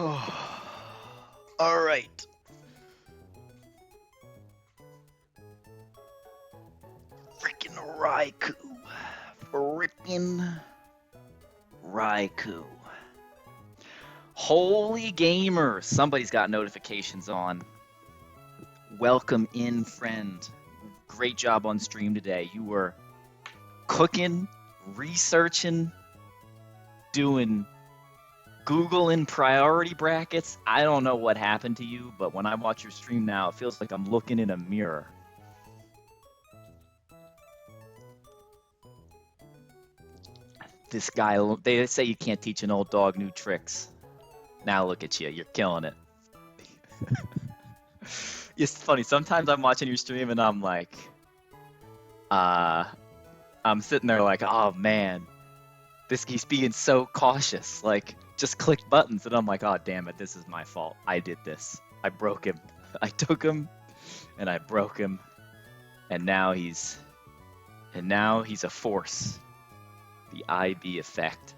All right. Freaking Raikou. Freaking Raikou. Holy gamers. Somebody's got notifications on. Welcome in, friend. Great job on stream today. You were cooking, researching, doing Google in priority brackets. I don't know what happened to you, but when I watch your stream now, it feels like I'm looking in a mirror. This guy, they say you can't teach an old dog new tricks. Now look at you, you're killing it. It's funny, sometimes I'm watching your stream and I'm like, I'm sitting there like, oh man, he's being so cautious. Like, just click buttons, and I'm like, oh damn it, this is my fault. I did this. I broke him. I took him, and I broke him, and now he's a force. The IB effect.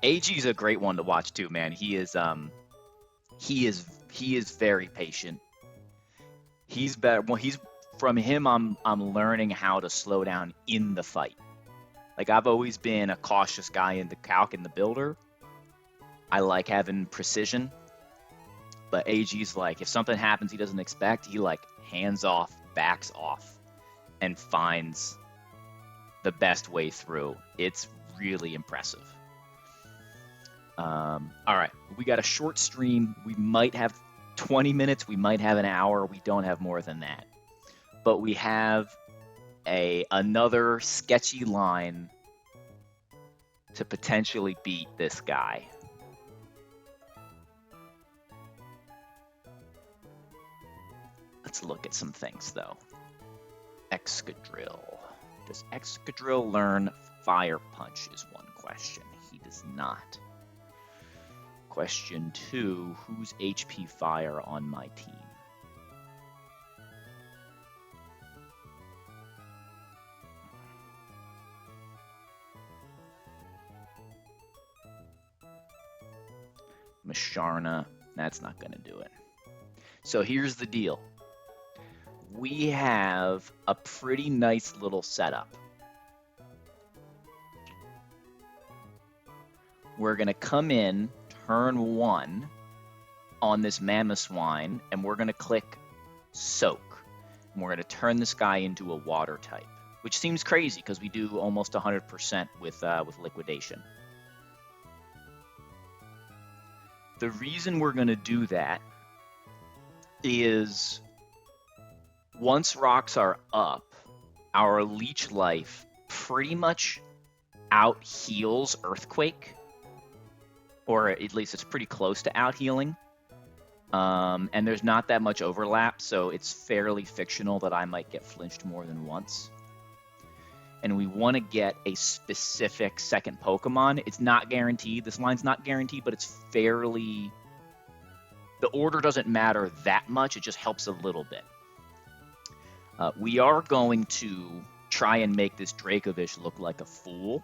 AG's a great one to watch too, man. He is very patient. He's better. Well, from him. I'm learning how to slow down in the fight. Like, I've always been a cautious guy in the calc and the builder. I like having precision. But AG's like, if something happens he doesn't expect, he like hands off, backs off, and finds the best way through. It's really impressive. All right, we got a short stream. We might have 20 minutes. We might have an hour. We don't have more than that. But we have another sketchy line to potentially beat this guy. Let's look at some things, though. Excadrill. Does Excadrill learn Fire Punch is one question. He does not. Question 2, who's HP Fire on my team? Masharna, that's not going to do it. So here's the deal. We have a pretty nice little setup. We're going to come in turn 1 on this Mamoswine, and we're going to click Soak. And we're going to turn this guy into a water type, which seems crazy because we do almost 100% with Liquidation. The reason we're going to do that is once rocks are up, our Leech Life pretty much out heals Earthquake, or at least it's pretty close to out healing. And there's not that much overlap, so it's fairly fictional that I might get flinched more than once. And we want to get a specific second Pokemon. It's not guaranteed. This line's not guaranteed, but it's fairly... The order doesn't matter that much. It just helps a little bit. We are going to try and make this Dracovish look like a fool,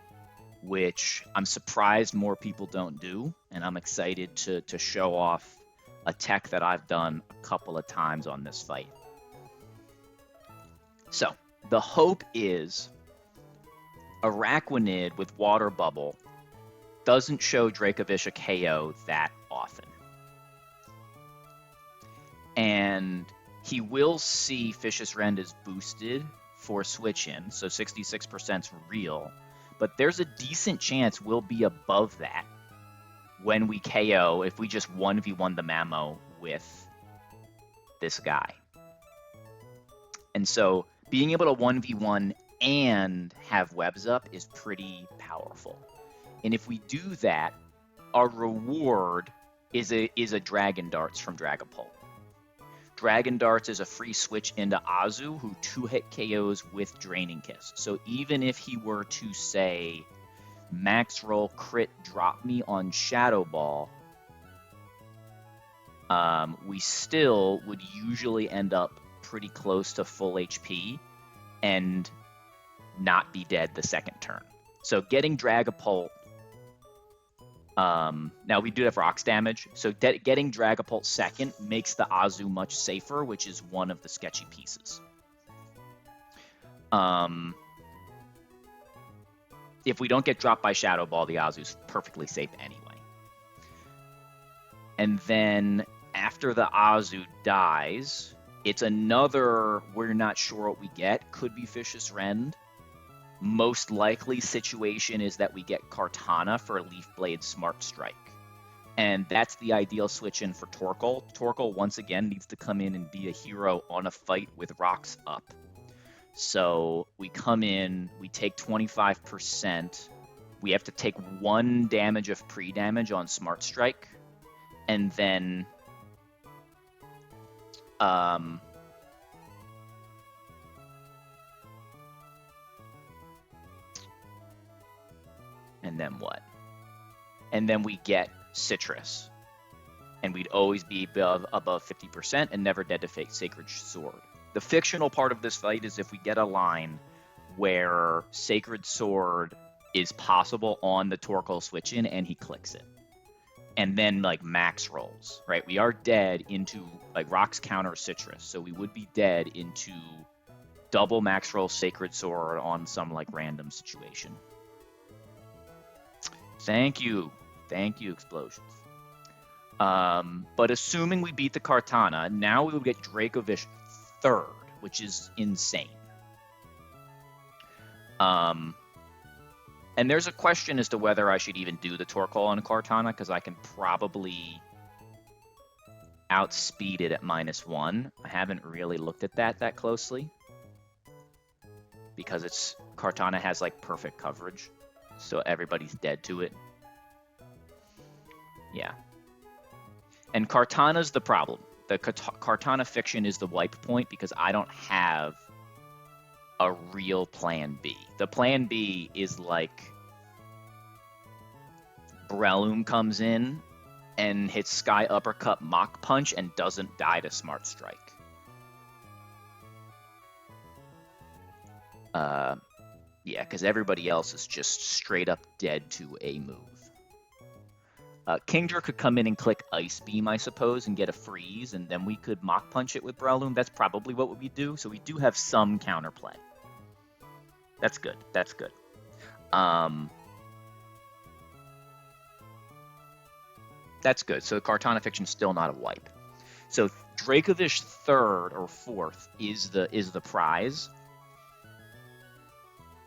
which I'm surprised more people don't do, and I'm excited to show off a tech that I've done a couple of times on this fight. So, the hope is Araquanid with Water Bubble doesn't show Dracovish a KO that often. And he will see Fishious Rend is boosted for switch in, so 66%'s real. But there's a decent chance we'll be above that when we KO if we just 1v1 the Mamo with this guy. And so being able to 1v1 and have webs up is pretty powerful. And if we do that, our reward is a Dragon Darts from Dragapult. Dragon Darts is a free switch into Azu, who 2-hit KOs with Draining Kiss. So even if he were to, say, max roll crit drop me on Shadow Ball, we still would usually end up pretty close to full HP and not be dead the second turn. So getting Dragapult Now we do have rocks damage, so getting Dragapult second makes the Azu much safer, which is one of the sketchy pieces. If we don't get dropped by Shadow Ball, the Azu's perfectly safe anyway. And then after the Azu dies, it's another we're not sure what we get. Could be Vicious Rend. Most likely situation is that we get Kartana for Leaf Blade Smart Strike. And that's the ideal switch in for Torkoal. Torkoal, once again, needs to come in and be a hero on a fight with rocks up. So we come in, we take 25%. We have to take 1 damage of pre-damage on Smart Strike. And then... and then what? And then we get Citrus. And we'd always be above 50% and never dead to fake Sacred Sword. The fictional part of this fight is if we get a line where Sacred Sword is possible on the Torkoal switch in and he clicks it. And then like max rolls, right? We are dead into like rocks counter Citrus. So we would be dead into double max roll Sacred Sword on some like random situation. Thank you, Explosions. But assuming we beat the Kartana, now we will get Dracovish third, which is insane. And there's a question as to whether I should even do the Torkoal on Kartana, because I can probably outspeed it at -1. I haven't really looked at that closely, because Kartana has like perfect coverage. So everybody's dead to it. Yeah. And Kartana's the problem. The Kartana fiction is the wipe point because I don't have a real plan B. The plan B is like Breloom comes in and hits Sky Uppercut Mach Punch and doesn't die to Smart Strike. Yeah, because everybody else is just straight up dead to a move. Kingdra could come in and click Ice Beam, I suppose, and get a freeze, and then we could Mach Punch it with Breloom. That's probably what we do. So we do have some counterplay. That's good. That's good. That's good. So Kartana Fiction's still not a wipe. So Dracovish third or fourth is the prize.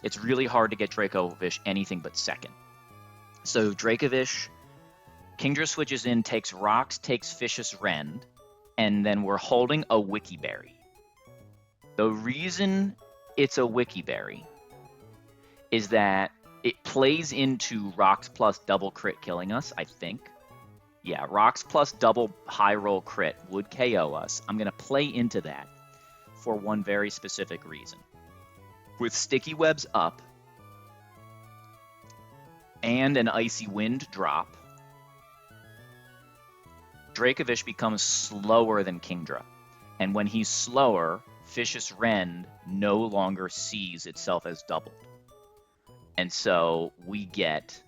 It's really hard to get Dracovish anything but second. So Dracovish, Kingdra switches in, takes rocks, takes Vicious Rend, and then we're holding a Wiki Berry. The reason it's a Wiki Berry is that it plays into rocks plus double crit killing us, I think. Yeah, rocks plus double high roll crit would KO us. I'm going to play into that for one very specific reason. With Sticky Webs up and an Icy Wind drop, Dracovish becomes slower than Kingdra. And when he's slower, Vicious Rend no longer sees itself as doubled. And so we get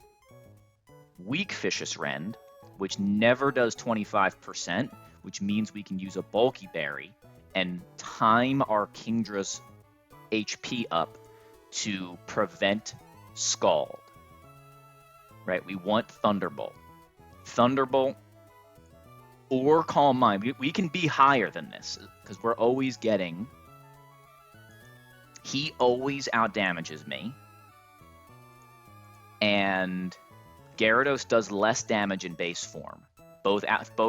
weak Vicious Rend, which never does 25%, which means we can use a Bulky Berry and time our Kingdra's HP up to prevent Scald. Right? We want Thunderbolt. Thunderbolt or Calm Mind. We can be higher than this because we're always getting... He always outdamages me. And Gyarados does less damage in base form. Both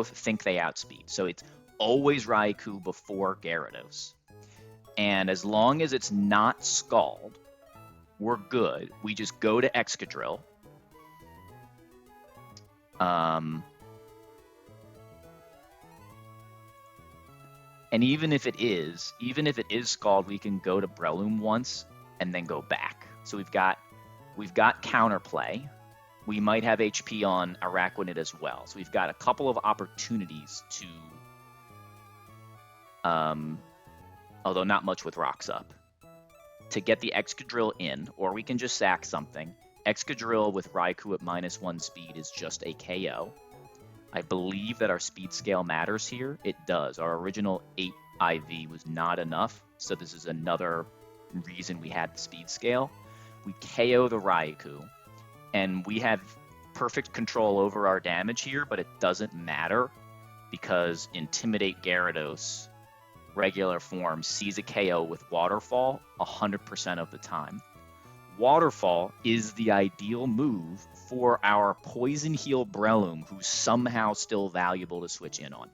think they outspeed. So it's always Raikou before Gyarados. And as long as it's not Scald, we're good. We just go to Excadrill. And even if it is Scald, we can go to Breloom once and then go back. So we've got counterplay. We might have HP on Araquanid as well. So we've got a couple of opportunities to, although not much with rocks up, to get the Excadrill in, or we can just sack something Excadrill with Raikou at -1 speed is just a KO. I believe that our speed scale matters here. It does. Our original 8 IV was not enough, so this is another reason we had the speed scale. We KO the Raikou, and we have perfect control over our damage here, but it doesn't matter because Intimidate Gyarados regular form sees a KO with Waterfall 100% of the time. Waterfall is the ideal move for our Poison Heal Breloom, who's somehow still valuable to switch in on.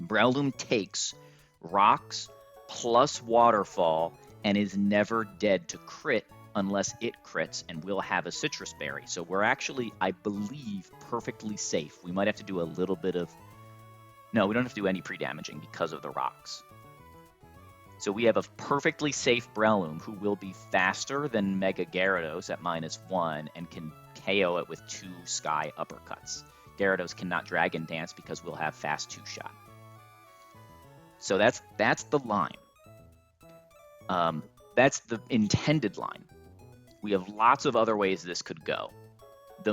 Breloom takes rocks plus Waterfall and is never dead to crit unless it crits, and we'll have a Citrus Berry. So we're actually, I believe, perfectly safe. We might have to do a little bit of... No, we don't have to do any pre-damaging because of the rocks. So we have a perfectly safe Breloom who will be faster than Mega Gyarados at -1 and can KO it with 2 Sky Uppercuts. Gyarados cannot Dragon Dance because we'll have fast 2-shot. So that's the line. That's the intended line. We have lots of other ways this could go. The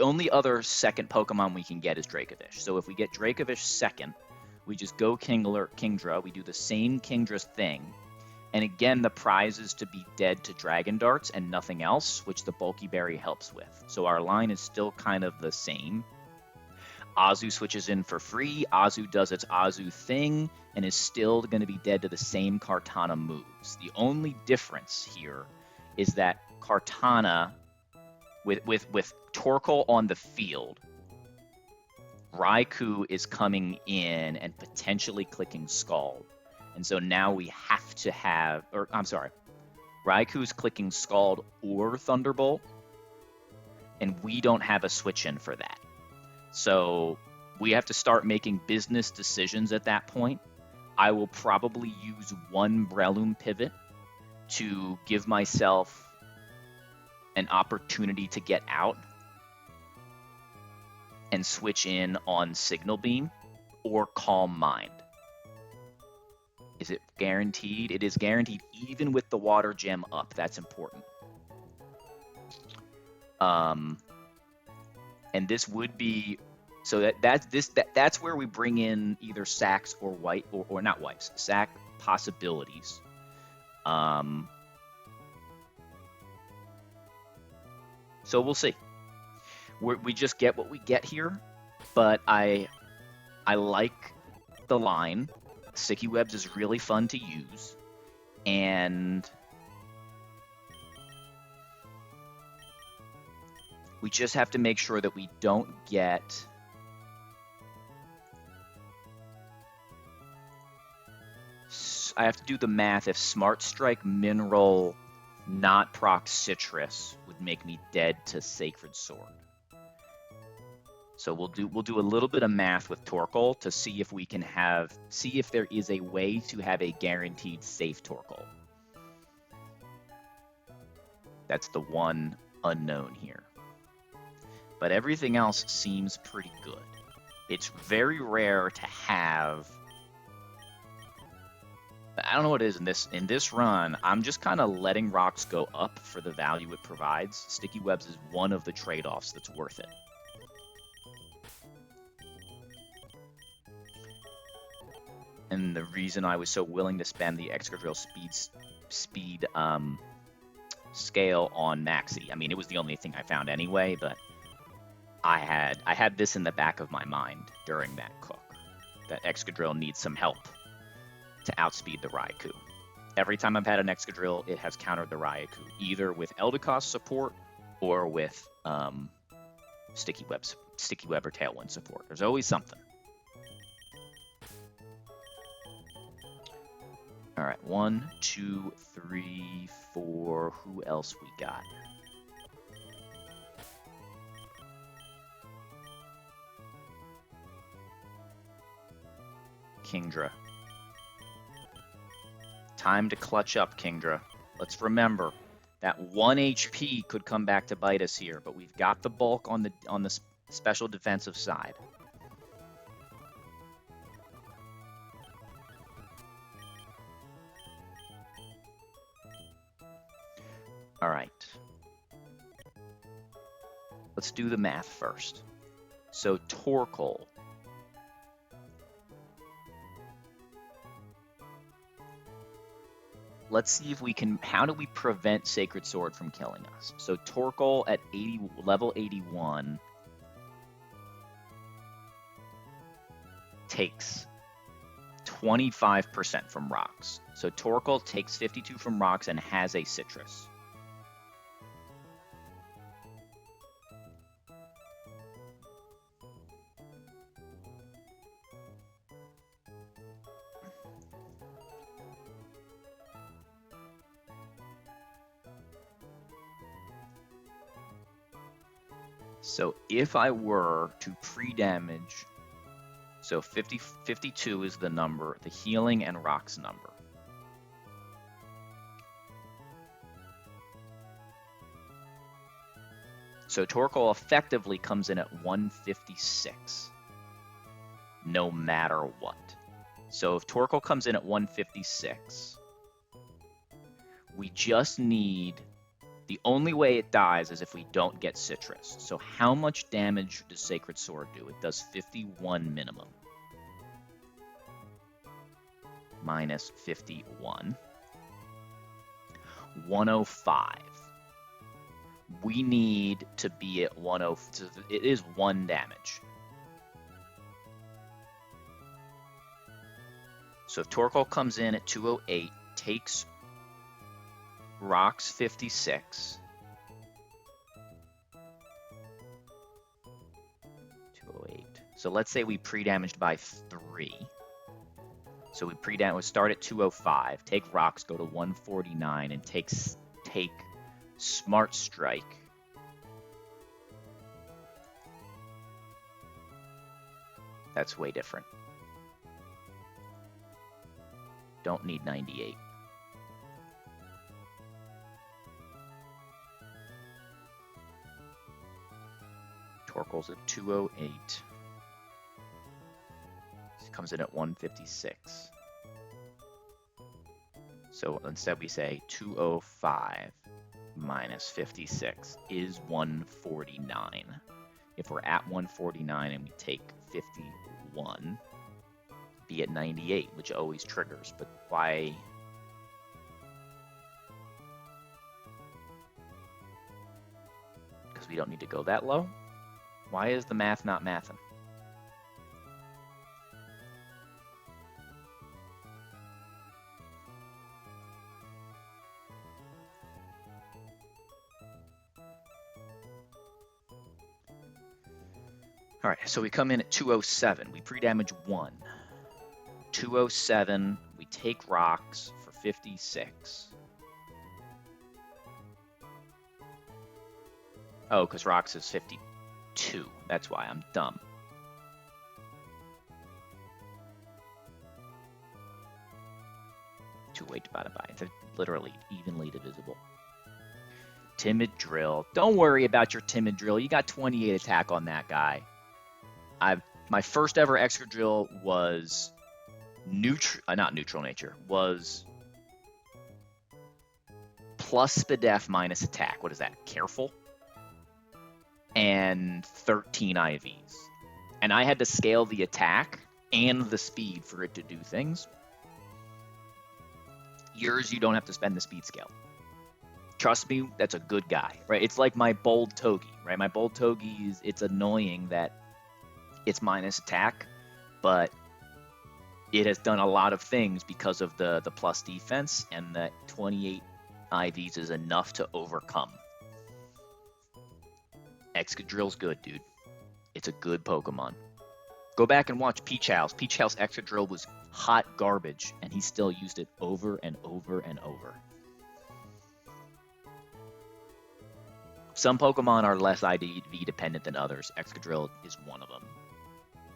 only other second Pokemon we can get is Dracovish. So if we get Dracovish second, we just go Kingdra. We do the same Kingdra thing. And again, the prize is to be dead to Dragon Darts and nothing else, which the Bulky Berry helps with. So our line is still kind of the same. Azu switches in for free. Azu does its Azu thing and is still going to be dead to the same Kartana moves. The only difference here is that Kartana, with Torkoal on the field, Raikou is coming in and potentially clicking Scald. And so now we have to have, Raikou's clicking Scald or Thunderbolt, and we don't have a switch in for that. So we have to start making business decisions at that point. I will probably use one Breloom pivot to give myself an opportunity to get out and switch in on Signal Beam or Calm Mind. Is it guaranteed? It is guaranteed even with the Water Gem up. That's important. And this would be, so that's where we bring in either sacks or white or not wipes, sack possibilities. So we'll see. We just get what we get here, but I like the line. Sticky Webs is really fun to use, and we just have to make sure that we don't get I have to do the math. If Smart Strike Mineral not proc Citrus would make me dead to Sacred Sword. So we'll do a little bit of math with Torkoal to see if we can see if there is a way to have a guaranteed safe Torkoal. That's the one unknown here. But everything else seems pretty good. It's very rare to have, I don't know what it is in this run. I'm just kind of letting rocks go up for the value it provides. Sticky Webs is one of the trade-offs that's worth it. And the reason I was so willing to spend the Excadrill speed scale on Maxi, I mean, it was the only thing I found anyway, but I had this in the back of my mind during that cook, that Excadrill needs some help to outspeed the Raikou. Every time I've had an Excadrill, it has countered the Raikou, either with Eldegoss support or with Sticky Web or Tailwind support. There's always something. All right, 1, 2, 3, 4. Who else we got? Kingdra. Time to clutch up, Kingdra. Let's remember that 1 HP could come back to bite us here, but we've got the bulk on the special defensive side. All right. Let's do the math first. So Torkoal. Let's see if we can, how do we prevent Sacred Sword from killing us? So Torkoal at level 81 takes 25% from rocks. So Torkoal takes 52 from rocks and has a citrus. So if I were to pre-damage, so 52 is the number, the healing and rocks number. So Torkoal effectively comes in at 156, no matter what. So if Torkoal comes in at 156, we just need, the only way it dies is if we don't get citrus. So how much damage does Sacred Sword do? It does 51 minimum. Minus 51. 105. We need to be at 105. It is 1 damage. So if Torkoal comes in at 208, takes rocks 56. 208. So let's say we pre-damaged by 3. So we pre-damage, start at 205, take rocks, go to 149, and take Smart Strike. That's way different. Don't need 98. Torkoal's at 208. Comes in at 156. So instead we say 205 minus 56 is 149. If we're at 149 and we take 51, be at 98, which always triggers, but why? Because we don't need to go that low? Why is the math not mathing? All right, so we come in at 207. We pre-damage 1. 207, we take rocks for 56. Oh, because rocks is 52. That's why I'm dumb. Two weight divided by. It's literally evenly divisible. Timid Drill. Don't worry about your Timid Drill. You got 28 attack on that guy. My first ever Excadrill was not neutral nature, was plus Spadef minus attack. What is that? Careful? And 13 IVs. And I had to scale the attack and the speed for it to do things. Yours, you don't have to spend the speed scale. Trust me, that's a good guy, right? It's like my Bold Togi, right? My Bold Togi, it's annoying that it's minus attack, but it has done a lot of things because of the plus defense, and that 28 IVs is enough to overcome. Excadrill's good, dude. It's a good Pokemon. Go back and watch Peach House. Peach House Excadrill was hot garbage, and he still used it over and over and over. Some Pokemon are less IV dependent than others. Excadrill is one of them.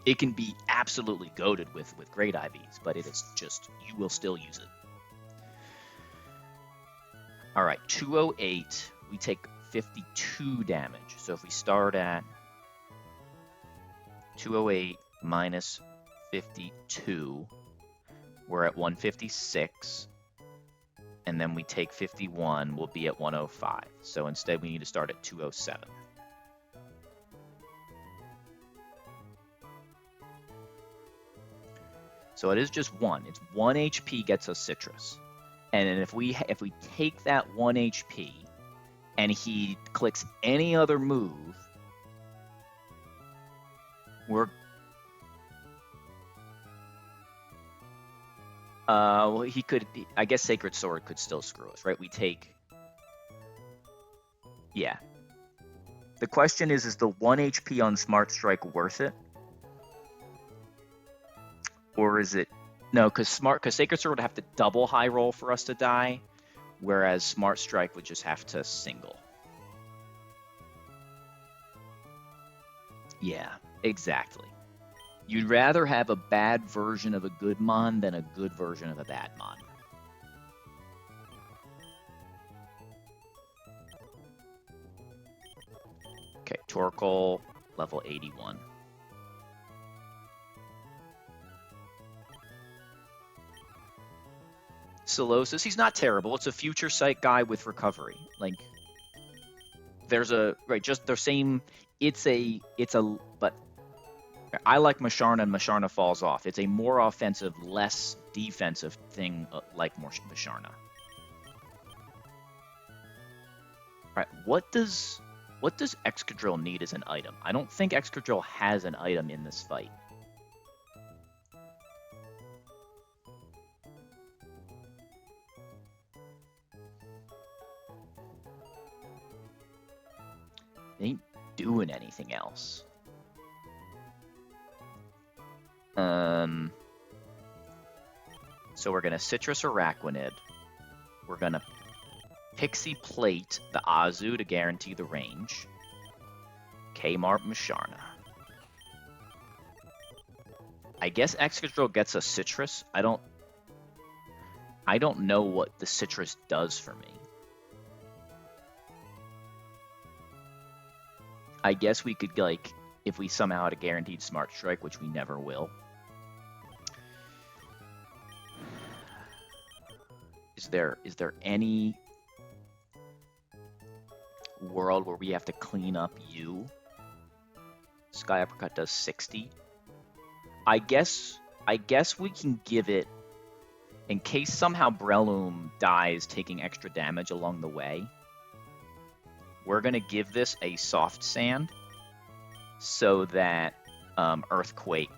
It can be absolutely goated with great IVs, but it is just, you will still use it. All right, 208, we take 52 damage. So if we start at 208 minus 52, we're at 156. and then we take 51, we'll be at 105. So instead we need to start at 207. So it is just 1. It's 1 HP gets us citrus. And then if we take that 1 HP and he clicks any other move, we're well, he could. I guess Sacred Sword could still screw us, right? We take. Yeah. The question is the 1 HP on Smart Strike worth it, or is it no? Because Sacred Sword would have to double high roll for us to die, whereas Smart Strike would just have to single. Yeah, exactly. You'd rather have a bad version of a good mon than a good version of a bad mon. Okay, Torkoal, level 81. Solosis, he's not terrible. It's a future sight guy with recovery. Like, there's a, right, just the same, but I like Masharna, and Masharna falls off. It's a more offensive, less defensive thing like Masharna. Alright, what does Excadrill need as an item? I don't think Excadrill has an item in this fight. They ain't doing anything else. So we're gonna Citrus Araquanid. We're gonna Pixie Plate the Azu to guarantee the range. Kmart Masharna. I guess Excadrill gets a Citrus. I don't know what the Citrus does for me. I guess we could, like, if we somehow had a guaranteed Smart Strike, which we never will. Is there any world where we have to clean up you? Sky Uppercut does 60. I guess we can give it, in case somehow Breloom dies taking extra damage along the way, we're going to give this a soft sand so that Earthquake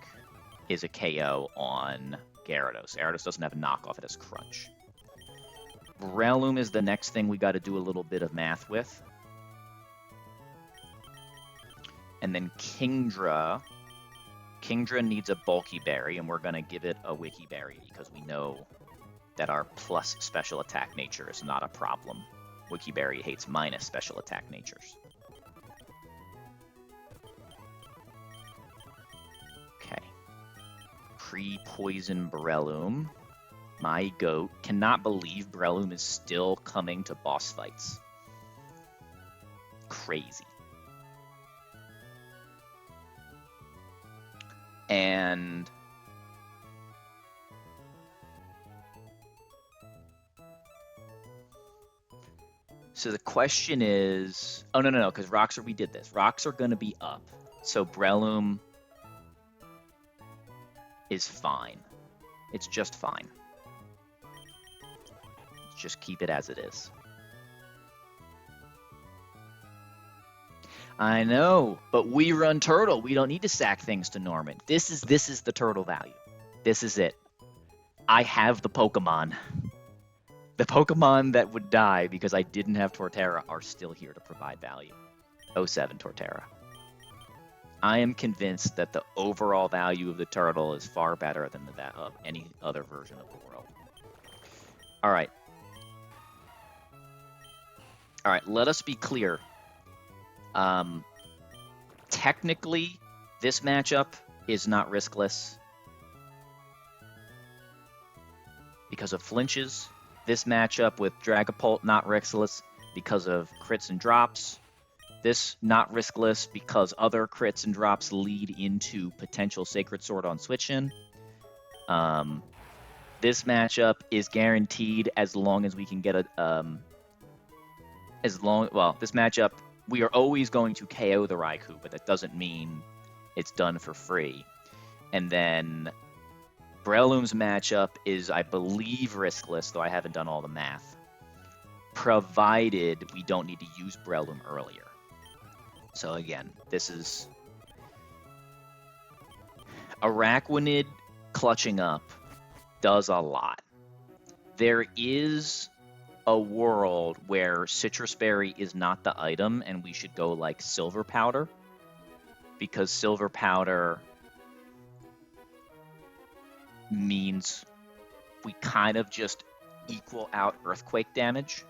is a KO on Gyarados. Gyarados doesn't have a knockoff, it has Crunch. Breloom is the next thing we got to do a little bit of math with. And then Kingdra needs a Bulky Berry, and we're going to give it a Wiki Berry because we know that our plus special attack nature is not a problem. Wiki Berry hates minus special attack natures. Okay. Pre-poison Breloom. My goat cannot believe Breloom is still coming to boss fights. Crazy. And so the question is, oh no, because rocks we did this. Rocks are going to be up, so Breloom is fine. It's just fine. Let's just keep it as it is. I know, but we run Turtle. We don't need to sack things to Norman. This is the Turtle value. This is it. I have the Pokemon. The Pokemon that would die because I didn't have Torterra are still here to provide value. 07 Torterra. I am convinced that the overall value of the Turtle is far better than that of any other version of the world. All right. All right, let us be clear. Technically, this matchup is not riskless because of flinches. This matchup with Dragapult, not riskless because of crits and drops. This, not riskless because other crits and drops lead into potential Sacred Sword on switch-in. This matchup is guaranteed as long as we can get a this matchup, we are always going to KO the Raikou, but that doesn't mean it's done for free. And then Breloom's matchup is, I believe, riskless, though I haven't done all the math, provided we don't need to use Breloom earlier. So again, this is Araquanid clutching up does a lot. There is a world where Citrus Berry is not the item and we should go like Silver Powder, because Silver Powder means we kind of just equal out Earthquake damage.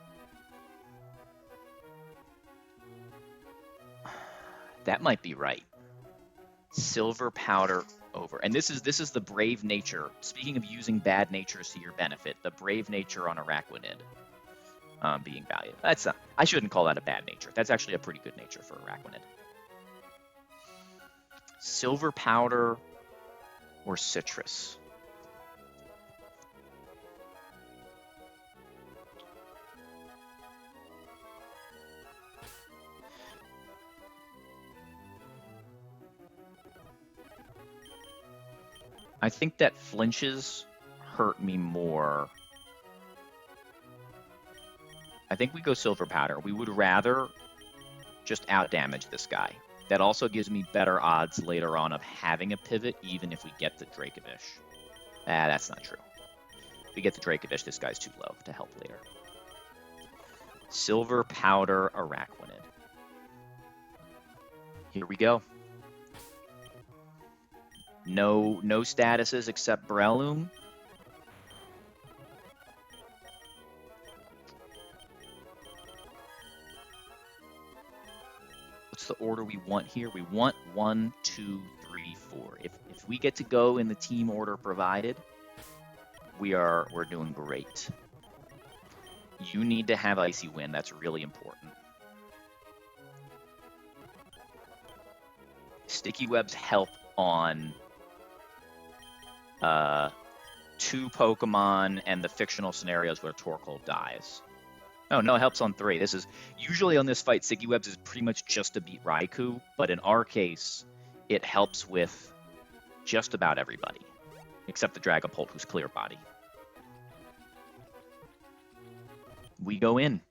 That might be right. Silver Powder over. And this is the Brave Nature. Speaking of using bad natures to your benefit, the Brave Nature on Araquanid being valued. That's not, I shouldn't call that a bad nature. That's actually a pretty good nature for Araquanid. Silver Powder or Citrus? I think that flinches hurt me more. I think we go Silver Powder. We would rather just outdamage this guy. That also gives me better odds later on of having a pivot, even if we get the Dracovish. That's not true. If we get the Dracovish, this guy's too low to help later. Silver Powder Araquanid. Here we go. No statuses except Breloom. What's the order we want here? We want 1, 2, 3, 4. If we get to go in the team order provided, we're doing great. You need to have Icy Wind. That's really important. Sticky Webs help on 2 Pokemon and the fictional scenarios where Torkoal dies. Oh, no, it helps on 3. This is usually on this fight, Sticky Webs is pretty much just to beat Raikou, but in our case, it helps with just about everybody, except the Dragapult, who's Clear Body. We go in,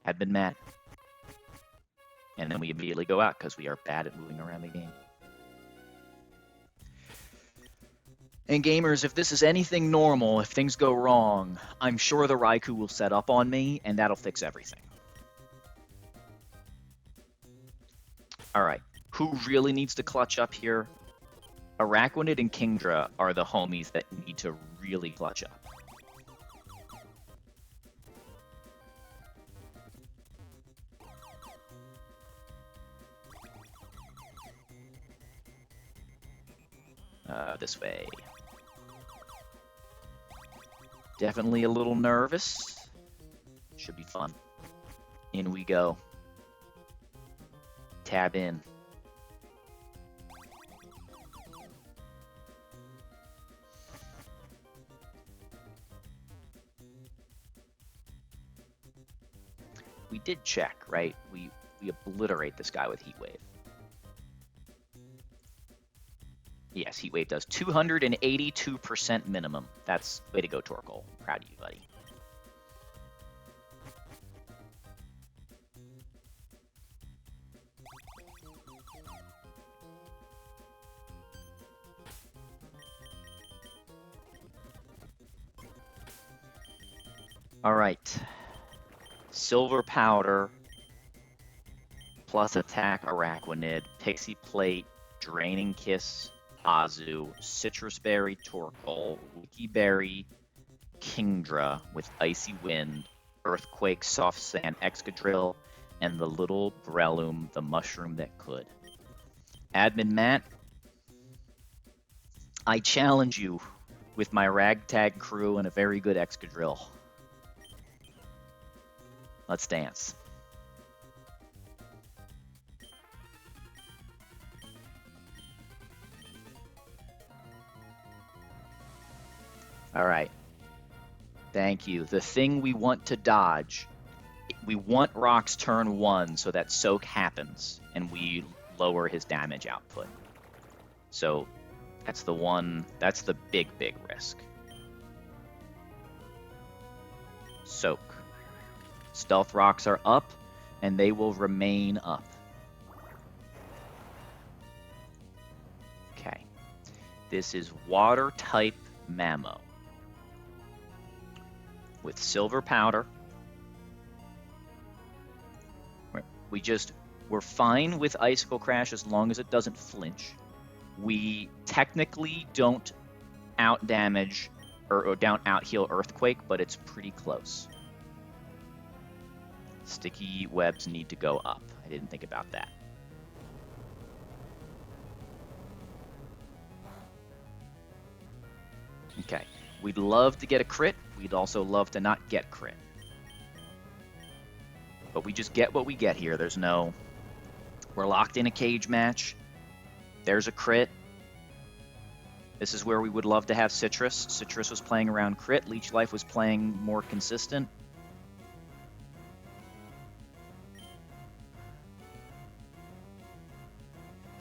Admin Matt, and then we immediately go out because we are bad at moving around the game. And gamers, if this is anything normal, if things go wrong, I'm sure the Raikou will set up on me, and that'll fix everything. All right, who really needs to clutch up here? Araquanid and Kingdra are the homies that need to really clutch up. This way. Definitely a little nervous. Should be fun. In we go. Tab in. We did check, right? We obliterate this guy with Heat Wave. Yes, Heat Wave does 282% minimum. That's way to go, Torkoal. Proud of you, buddy. All right. Silver Powder plus attack Araquanid, Pixie Plate, Draining Kiss, Azu, Citrus Berry, Torkoal, Wiki Berry, Kingdra with Icy Wind, Earthquake, Soft Sand, Excadrill, and the little Breloom, the mushroom that could. Admin Matt, I challenge you with my ragtag crew and a very good Excadrill. Let's dance. All right. Thank you. The thing we want to dodge. We want Rock's turn 1 so that Soak happens, and we lower his damage output. So that's the one, that's the big risk. Soak. Stealth Rocks are up, and they will remain up. Okay. This is Water-type Mammo. With Silver Powder. We're fine with Icicle Crash as long as it doesn't flinch. We technically don't out-damage or don't out-heal Earthquake, but it's pretty close. Sticky webs need to go up. I didn't think about that. Okay. We'd love to get a crit. We'd also love to not get crit. But we just get what we get here. There's no... We're locked in a cage match. There's a crit. This is where we would love to have Citrus. Citrus was playing around crit. Leech Life was playing more consistent.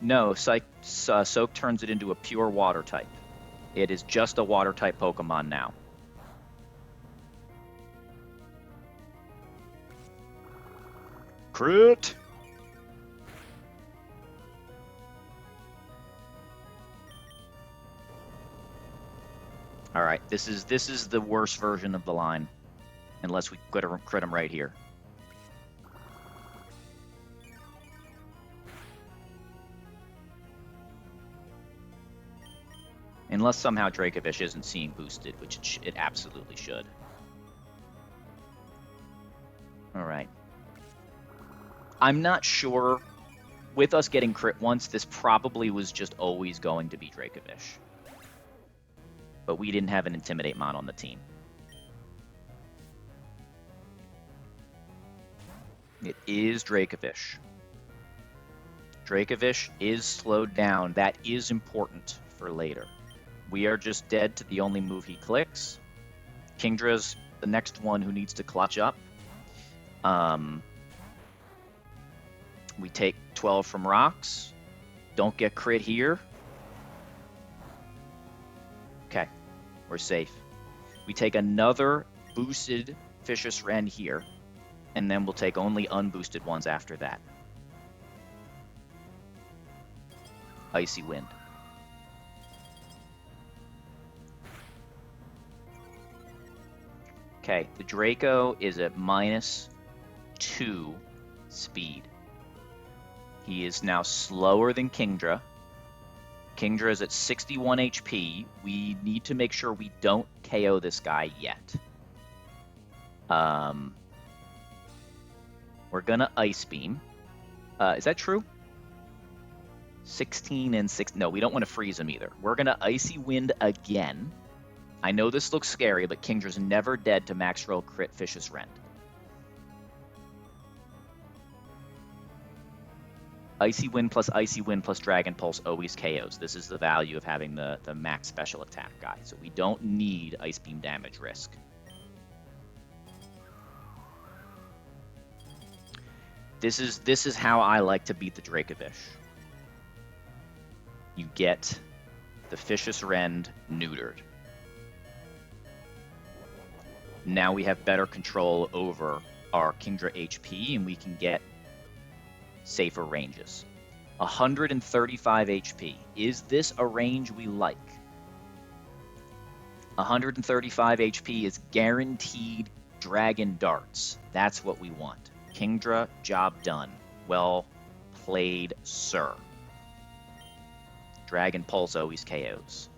No, Soak turns it into a pure water type. It is just a water type Pokemon now. Crit! All right, this is the worst version of the line, unless we crit him right here. Unless somehow Dracovish isn't seeing boosted, which it absolutely should. All right. I'm not sure. With us getting crit once, this probably was just always going to be Dracovish. But we didn't have an Intimidate mod on the team. It is Dracovish. Dracovish is slowed down. That is important for later. We are just dead to the only move he clicks. Kingdra's the next one who needs to clutch up. We take 12 from Rocks. Don't get crit here. Okay, we're safe. We take another boosted Vicious Rend here, and then we'll take only unboosted ones after that. Icy Wind. Okay, the Draco is at -2 speed. He is now slower than Kingdra. Kingdra is at 61 HP. We need to make sure we don't KO this guy yet. We're gonna Ice Beam. Is that true? 16 and 6. No, we don't want to freeze him either. We're gonna Icy Wind again. I know this looks scary, but Kingdra's never dead to max roll crit Vicious Rend. Icy Wind plus Dragon Pulse always KOs. This is the value of having the max special attack guy. So we don't need Ice Beam damage risk. This is how I like to beat the Dracovish. You get the Vicious Rend neutered. Now we have better control over our Kingdra HP, and we can get safer ranges. 135 HP. Is this a range we like? 135 HP is guaranteed Dragon Darts. That's what we want. Kingdra, job done. Well played, sir. Dragon Pulse always KOs.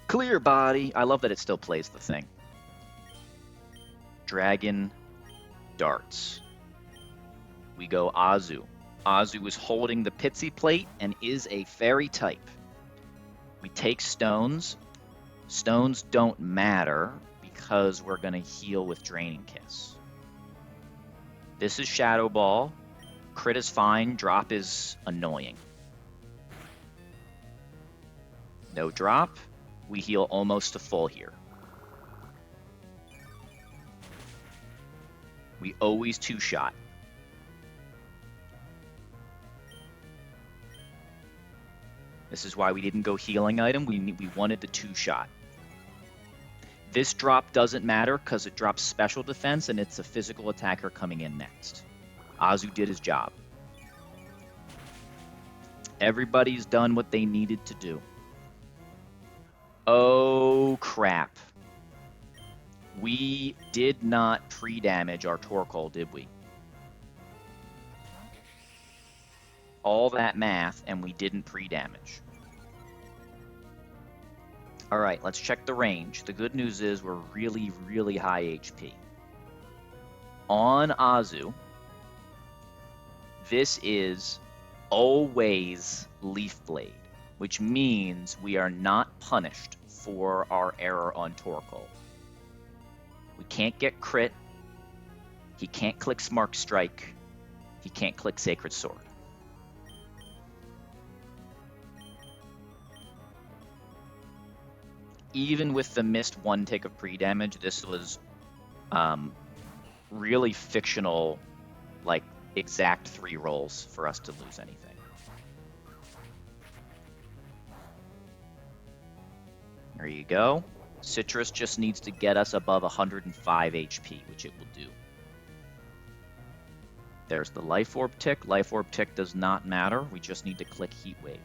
Clear Body. I love that it still plays the thing. Dragon Darts. We go Azu. Azu is holding the Pitsy Plate and is a fairy type. We take stones. Stones don't matter because we're going to heal with Draining Kiss. This is Shadow Ball. Crit is fine. Drop is annoying. No drop. We heal almost to full here. We always two-shot. This is why we didn't go healing item. We wanted the two-shot. This drop doesn't matter because it drops special defense and it's a physical attacker coming in next. Azu did his job. Everybody's done what they needed to do. Oh, crap. We did not pre-damage our Torkoal, did we? All that math, and we didn't pre-damage. All right, let's check the range. The good news is we're really, really high HP. On Azu, this is always Leaf Blade, which means we are not punished for our error on Torkoal. We can't get crit. He can't click Smart Strike. He can't click Sacred Sword. Even with the missed one tick of pre-damage, this was really fictional, like exact 3 rolls for us to lose anything. There you go. Citrus just needs to get us above 105 HP, which it will do. There's the Life Orb tick. Life Orb tick does not matter. We just need to click Heat Wave.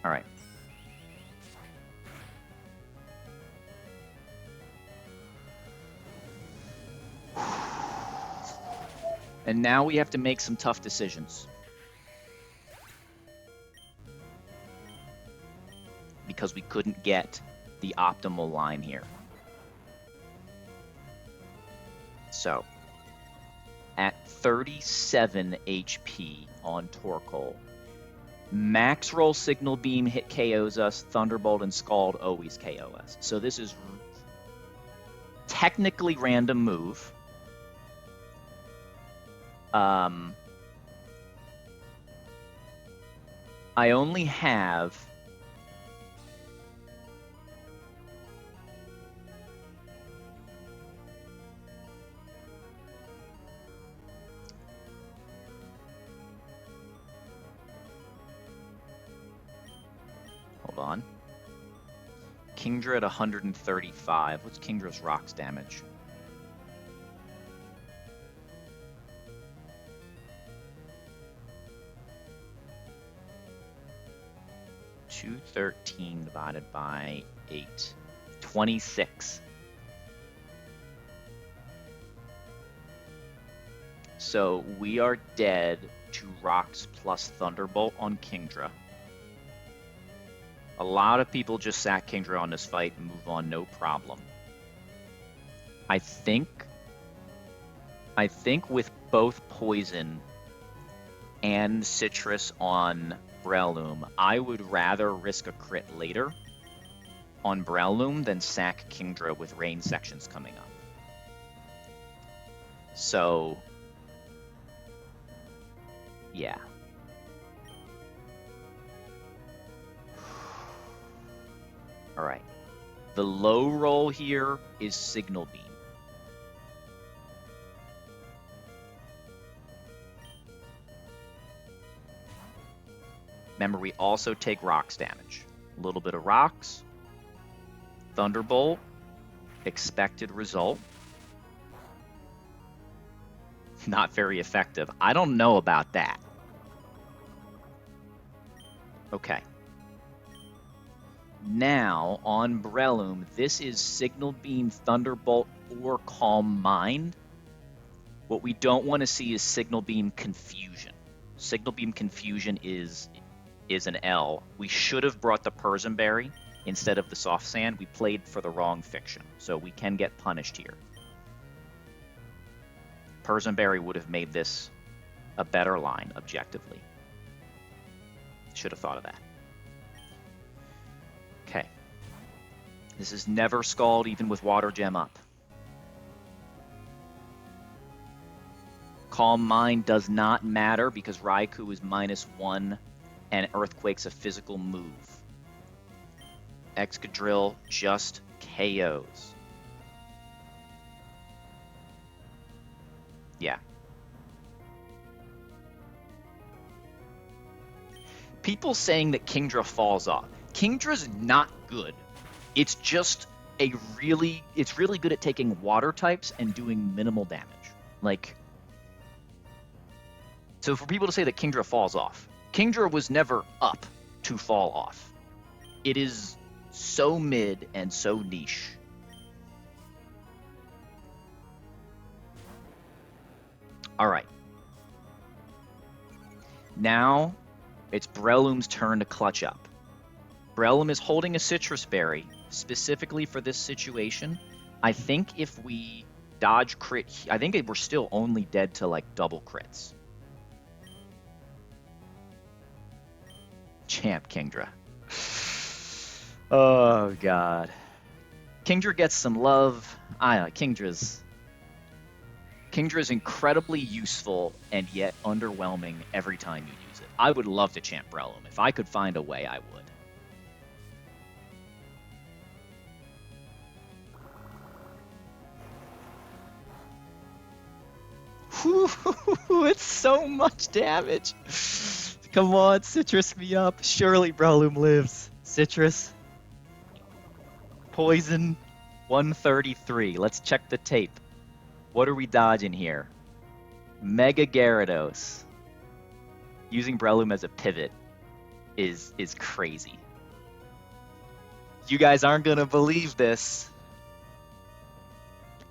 All right. And now we have to make some tough decisions. Because we couldn't get the optimal line here. So, at 37 HP on Torkoal, Max Roll Signal Beam hit KOs us, Thunderbolt and Scald always KO us. So this is technically random move. I only have hold on. Kingdra at 135. What's Kingdra's rocks damage? 213 divided by 8. 26. So we are dead to rocks plus Thunderbolt on Kingdra. A lot of people just sack Kingdra on this fight and move on, no problem. I think with both Poison and Citrus on Breloom, I would rather risk a crit later on Breloom than sack Kingdra with rain sections coming up. So, yeah. All right. The low roll here is Signal Beam. Remember, we also take rocks damage. A little bit of rocks. Thunderbolt. Expected result. Not very effective. I don't know about that. Okay. Now, on Breloom, this is Signal Beam, Thunderbolt, or Calm Mind. What we don't want to see is Signal Beam Confusion. Signal Beam Confusion is an L. We should have brought the Persimberry instead of the Soft Sand. We played for the wrong fiction, so we can get punished here. Persimberry would have made this a better line, objectively. Should have thought of that. Okay. This is never scald even with water gem up. Calm Mind does not matter because Raikou is -1 and Earthquake's a physical move. Excadrill just KOs. Yeah. People saying that Kingdra falls off. Kingdra's not good. It's just it's really good at taking water types and doing minimal damage. Like, so for people to say that Kingdra falls off, Kingdra was never up to fall off. It is so mid and so niche. All right. Now it's Breloom's turn to clutch up. Breloom is holding a Citrus Berry specifically for this situation. I think if we dodge crit, I think we're still only dead to like double crits. Champ Kingdra. Oh god. Kingdra gets some love. Kingdra's incredibly useful and yet underwhelming every time you use it. I would love to champ Breloom. If I could find a way, I would. It's so much damage. Come on, Citrus me up. Surely Breloom lives. Citrus. Poison 133. Let's check the tape. What are we dodging here? Mega Gyarados. Using Breloom as a pivot is crazy. You guys aren't gonna believe this.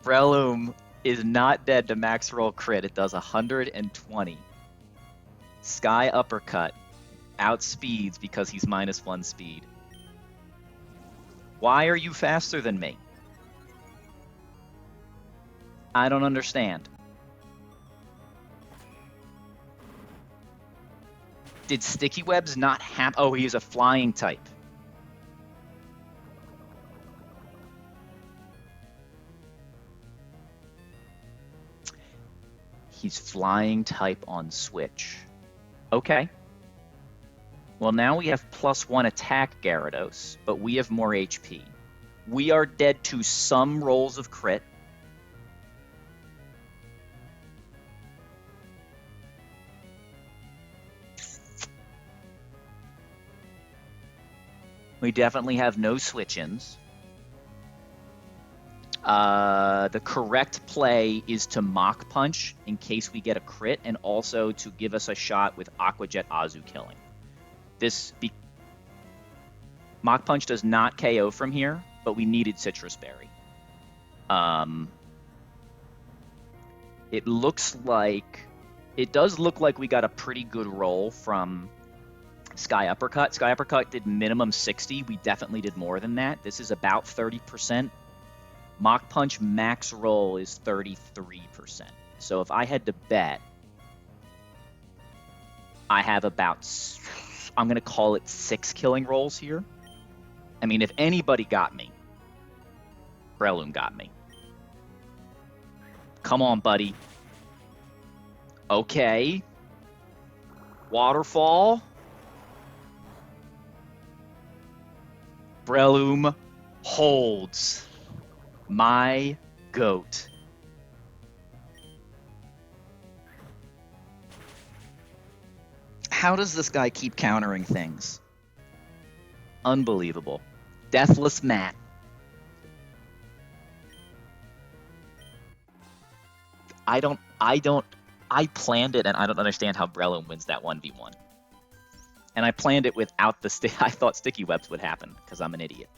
Breloom is not dead to max roll crit. It does 120. Sky Uppercut outspeeds because he's -1 speed. Why are you faster than me? I don't understand. Did Sticky Webs not have... Oh, he is a flying type. He's flying type on Switch. Okay. Well, now we have +1 attack Gyarados, but we have more HP. We are dead to some rolls of crit. We definitely have no switch-ins. The correct play is to Mach Punch in case we get a crit, and also to give us a shot with Aqua Jet Azu killing. Mach Punch does not KO from here, but we needed Citrus Berry. It does look like we got a pretty good roll from Sky Uppercut. Sky Uppercut did minimum 60. We definitely did more than that. This is about 30%. Mach Punch max roll is 33%. So if I had to bet, I have about, I'm going to call it 6 killing rolls here. I mean, if anybody got me, Breloom got me. Come on, buddy. Okay. Waterfall. Breloom holds. My goat. How does this guy keep countering things? Unbelievable. Deathless Matt. I planned it, and I don't understand how Breloom wins that 1v1. And I planned it without the I thought Sticky Webs would happen, because I'm an idiot.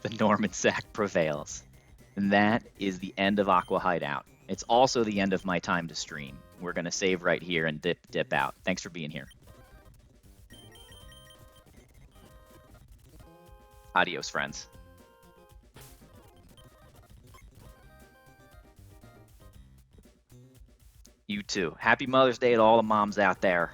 The Norman sack prevails. And that is the end of Aqua Hideout. It's also the end of my time to stream. We're going to save right here and dip out. Thanks for being here. Adios, friends. You too. Happy Mother's Day to all the moms out there.